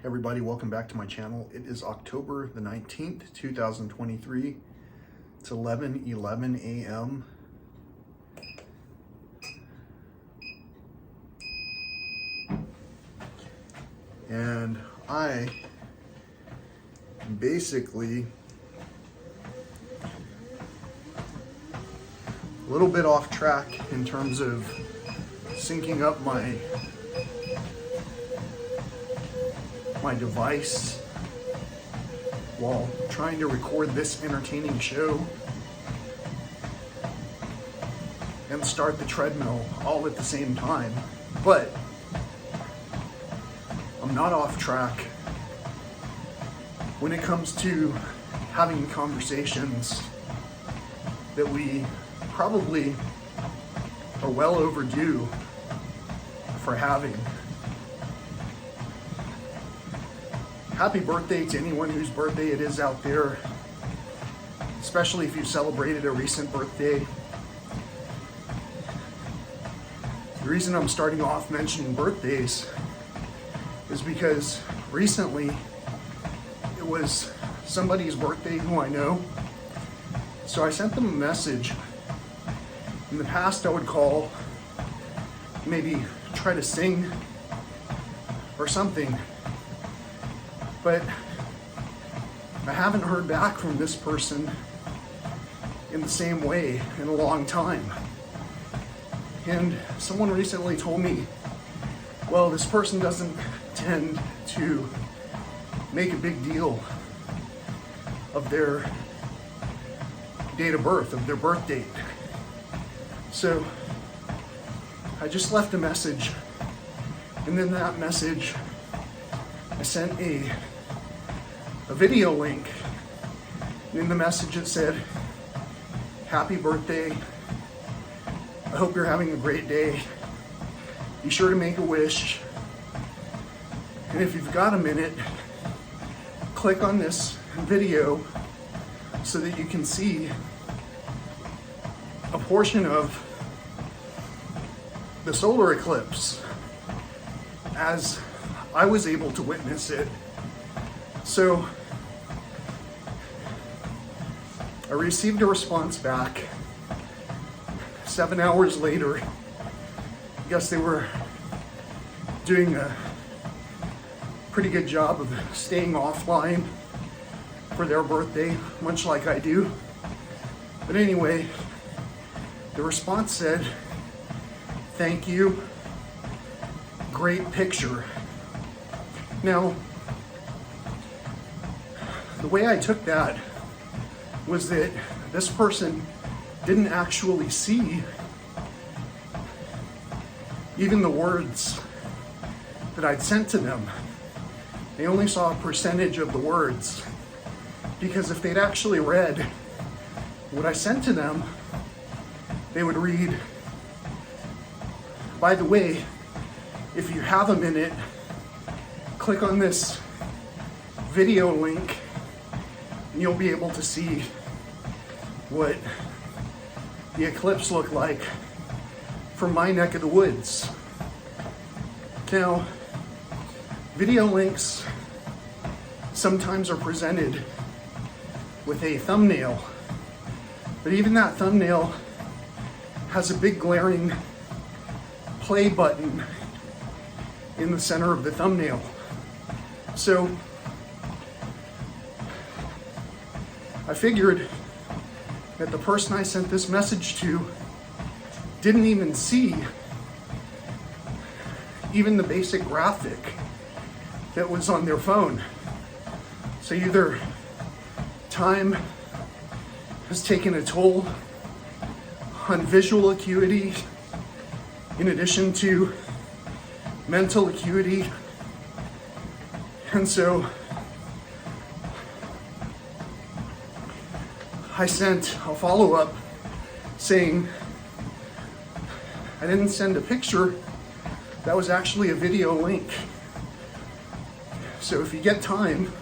Hey everybody, welcome back to my channel. It is October the 19th, 2023. It's 11:11 a.m. And I am basically a little bit off track in terms of syncing up my device while trying to record this entertaining show and start the treadmill all at the same time. But I'm not off track when it comes to having conversations that we probably are well overdue for having. Happy birthday to anyone whose birthday it is out there, especially if you celebrated a recent birthday. The reason I'm starting off mentioning birthdays is because recently it was somebody's birthday who I know. So I sent them a message. In the past, I would call, maybe try to sing or something. But I haven't heard back from this person in the same way in a long time. And someone recently told me, well, this person doesn't tend to make a big deal of their date of birth, of their birth date. So I just left a message, and in that message, I sent a video link. In the message it said, happy birthday. I hope you're having a great day. Be sure to make a wish. And if you've got a minute, click on this video so that you can see a portion of the solar eclipse as I was able to witness it. So I received a response back 7 hours later. I guess they were doing a pretty good job of staying offline for their birthday, much like I do. But anyway, the response said, thank you, great picture. Now, the way I took that was that this person didn't actually see even the words that I'd sent to them. They only saw a percentage of the words, because if they'd actually read what I sent to them, they would read, by the way, if you have a minute, click on this video link and you'll be able to see what the eclipse looked like from my neck of the woods. Now, video links sometimes are presented with a thumbnail, but even that thumbnail has a big glaring play button in the center of the thumbnail. So I figured that the person I sent this message to didn't even see even the basic graphic that was on their phone. So either time has taken a toll on visual acuity in addition to mental acuity. And so I sent a follow-up saying, I didn't send a picture, that was actually a video link. So if you get time,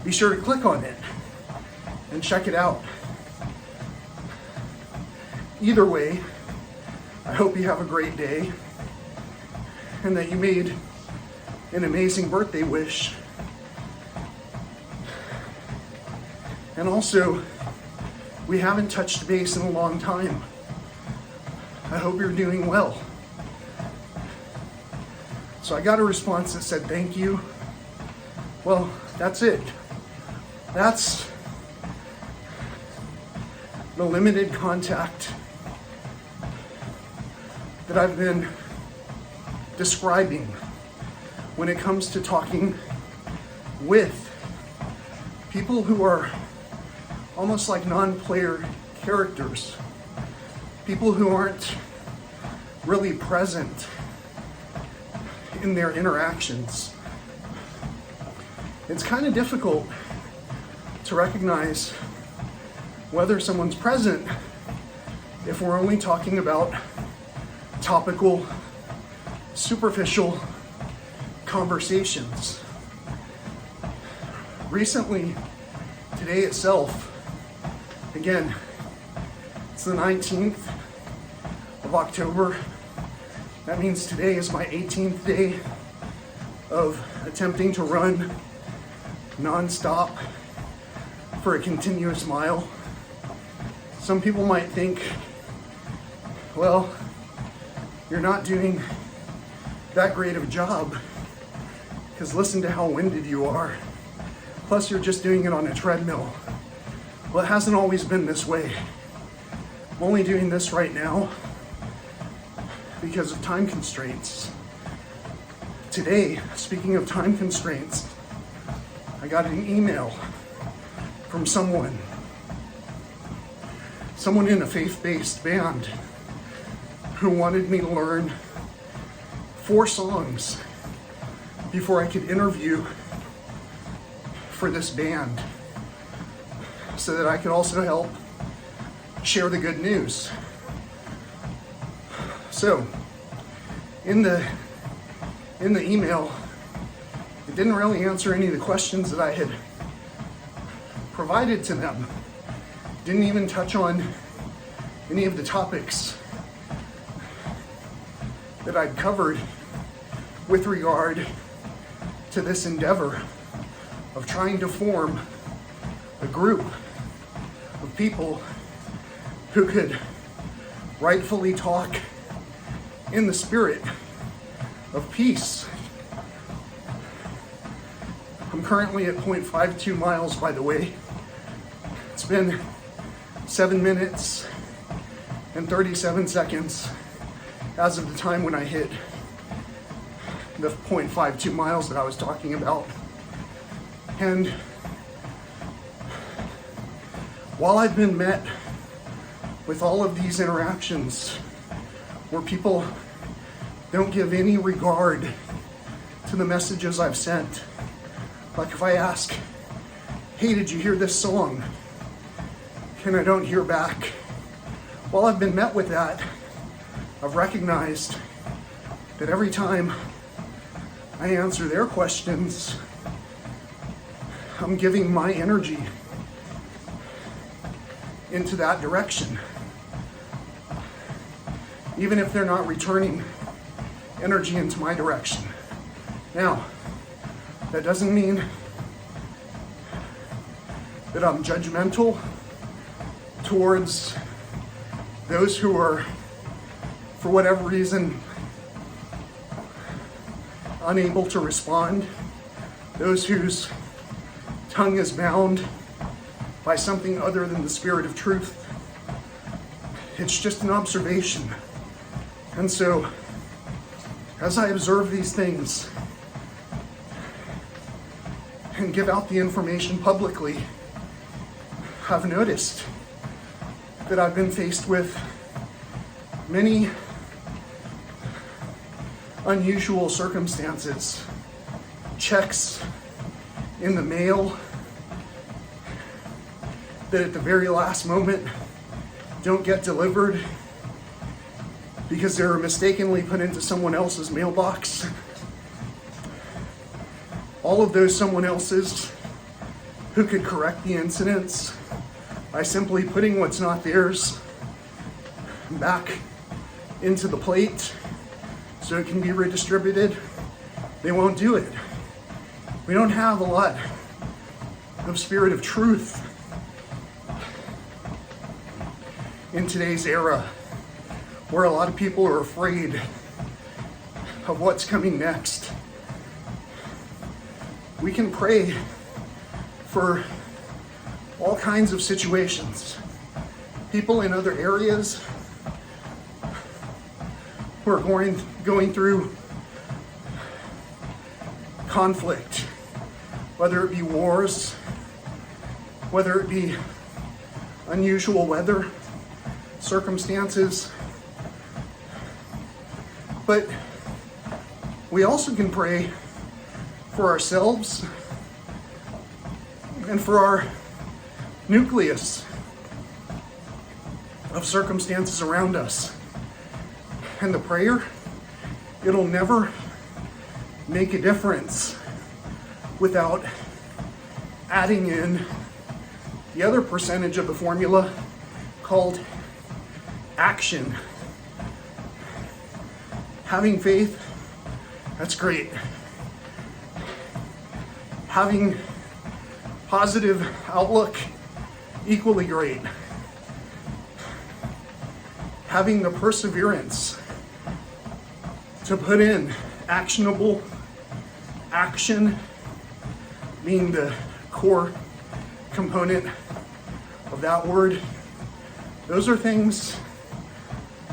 be sure to click on it and check it out. Either way, I hope you have a great day and that you made an amazing birthday wish. And also, we haven't touched base in a long time. I hope you're doing well. So I got a response that said thank you. Well, that's it. That's the limited contact that I've been describing when it comes to talking with people who are almost like non-player characters, people who aren't really present in their interactions. It's kind of difficult to recognize whether someone's present if we're only talking about topical, superficial conversations. Recently, today itself, again, it's the 19th of October. That means today is my 18th day of attempting to run non-stop for a continuous mile. Some people might think, well, you're not doing that great of a job because listen to how winded you are. Plus you're just doing it on a treadmill. Well, it hasn't always been this way. I'm only doing this right now because of time constraints. Today, speaking of time constraints, I got an email from someone in a faith-based band who wanted me to learn 4 songs before I could interview for this band so that I could also help share the good news. So, in the email, it didn't really answer any of the questions that I had provided to them. Didn't even touch on any of the topics that I'd covered with regard to this endeavor of trying to form a group of people who could rightfully talk in the spirit of peace. I'm currently at 0.52 miles, by the way. It's been 7 minutes and 37 seconds as of the time when I hit the 0.52 miles that I was talking about. And while I've been met with all of these interactions where people don't give any regard to the messages I've sent, like if I ask, hey, did you hear this song? And I don't hear back. While I've been met with that, I've recognized that every time I answer their questions, I'm giving my energy into that direction. Even if they're not returning energy into my direction. Now, that doesn't mean that I'm judgmental towards those who are, for whatever reason, unable to respond, those whose tongue is bound by something other than the spirit of truth. It's just an observation. And so, as I observe these things and give out the information publicly, I've noticed that I've been faced with many unusual circumstances. Checks in the mail that at the very last moment don't get delivered because they were mistakenly put into someone else's mailbox. All of those someone else's who could correct the incidents by simply putting what's not theirs back into the plate so it can be redistributed. They won't do it. We don't have a lot of spirit of truth in today's era, where a lot of people are afraid of what's coming next. We can pray for all kinds of situations. People in other areas who are going through conflict, whether it be wars, whether it be unusual weather circumstances. But we also can pray for ourselves and for our nucleus of circumstances around us. And the prayer, it'll never make a difference without adding in the other percentage of the formula called action. Having faith, that's great. Having positive outlook, equally great. Having the perseverance to put in actionable action, being the core component of that word. Those are things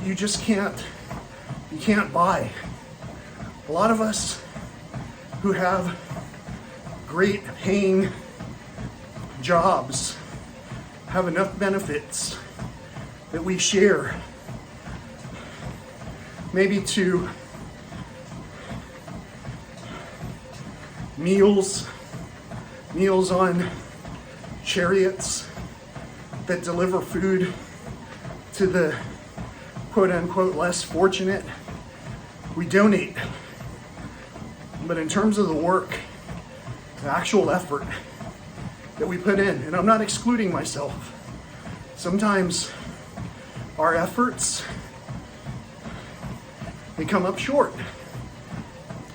you just can't buy. A lot of us who have great paying jobs have enough benefits that we share, maybe to meals on chariots that deliver food to the quote unquote less fortunate. We donate. But in terms of the work, the actual effort that we put in, and I'm not excluding myself, sometimes our efforts, they come up short.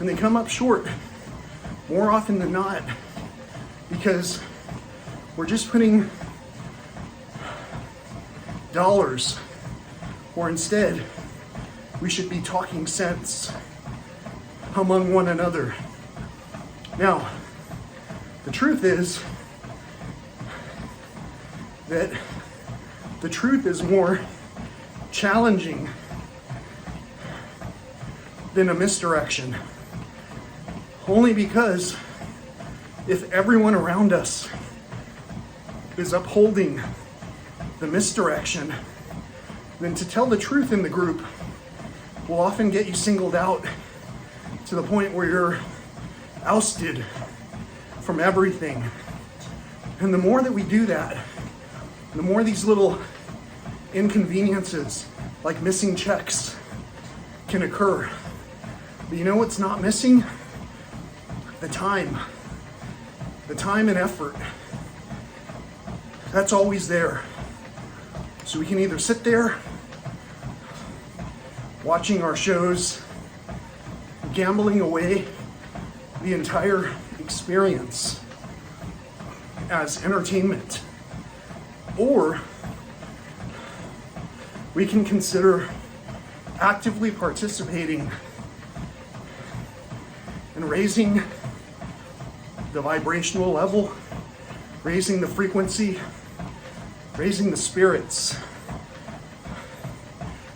And they come up short more often than not because we're just putting dollars, or instead we should be talking sense among one another. Now, the truth is that the truth is more challenging than a misdirection. Only because if everyone around us is upholding the misdirection, then to tell the truth in the group will often get you singled out to the point where you're ousted from everything. And the more that we do that, the more these little inconveniences, like missing checks, can occur. But you know what's not missing? The time and effort. That's always there. So we can either sit there watching our shows, gambling away the entire experience as entertainment, or we can consider actively participating in raising the vibrational level, raising the frequency, raising the spirits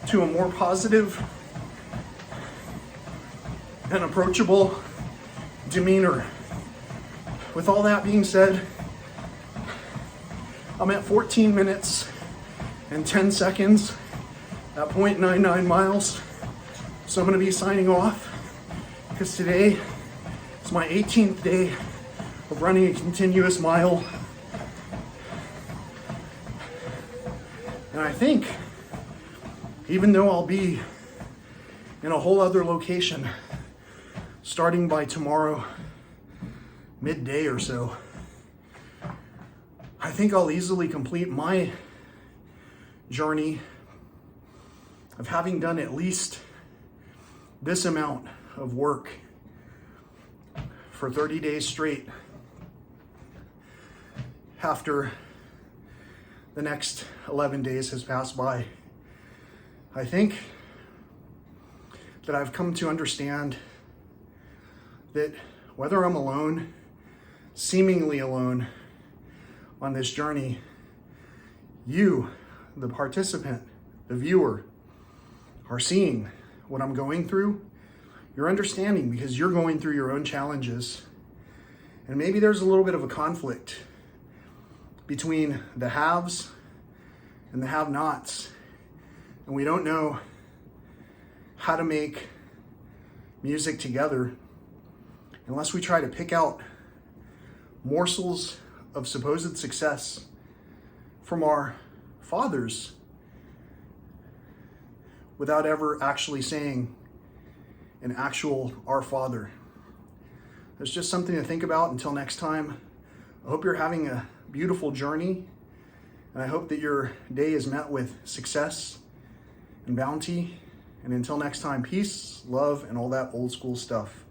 to a more positive and approachable demeanor. With all that being said, I'm at 14 minutes and 10 seconds at 0.99 miles. So I'm going to be signing off because today is my 18th day of running a continuous mile. And I think, even though I'll be in a whole other location starting by tomorrow, midday or so, I think I'll easily complete my journey of having done at least this amount of work for 30 days straight after the next 11 days has passed by. I think that I've come to understand that whether I'm alone, seemingly alone on this journey, you, the participant, the viewer, are seeing what I'm going through. You're understanding because you're going through your own challenges. And maybe there's a little bit of a conflict between the haves and the have-nots. And we don't know how to make music together unless we try to pick out morsels of supposed success from our fathers without ever actually saying an actual Our Father. It's just something to think about. Until next time, I hope you're having a beautiful journey, and I hope that your day is met with success and bounty. And until next time, peace, love, and all that old school stuff.